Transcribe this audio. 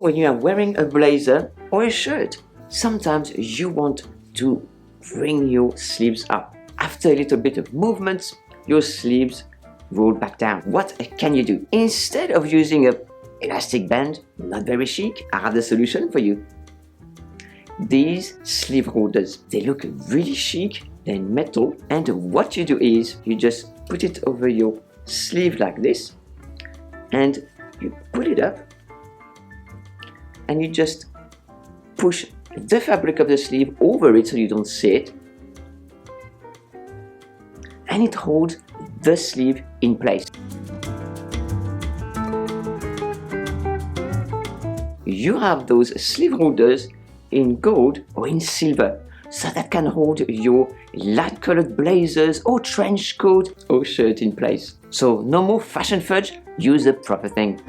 When you are wearing a blazer or a shirt, sometimes you want to bring your sleeves up. After a little bit of movement, your sleeves roll back down. What can you do? Instead of using an elastic band, not very chic, I have the solution for you. These sleeve holders, they look really chic, they're metal, and what you do is you just put it over your sleeve like this, and you put it up, and you just push the fabric of the sleeve over it so you don't see it, and it holds the sleeve in place. You have those sleeve holders in gold or in silver, so that can hold your light colored blazers or trench coat or shirt in place. So no more fashion fudge, use the proper thing.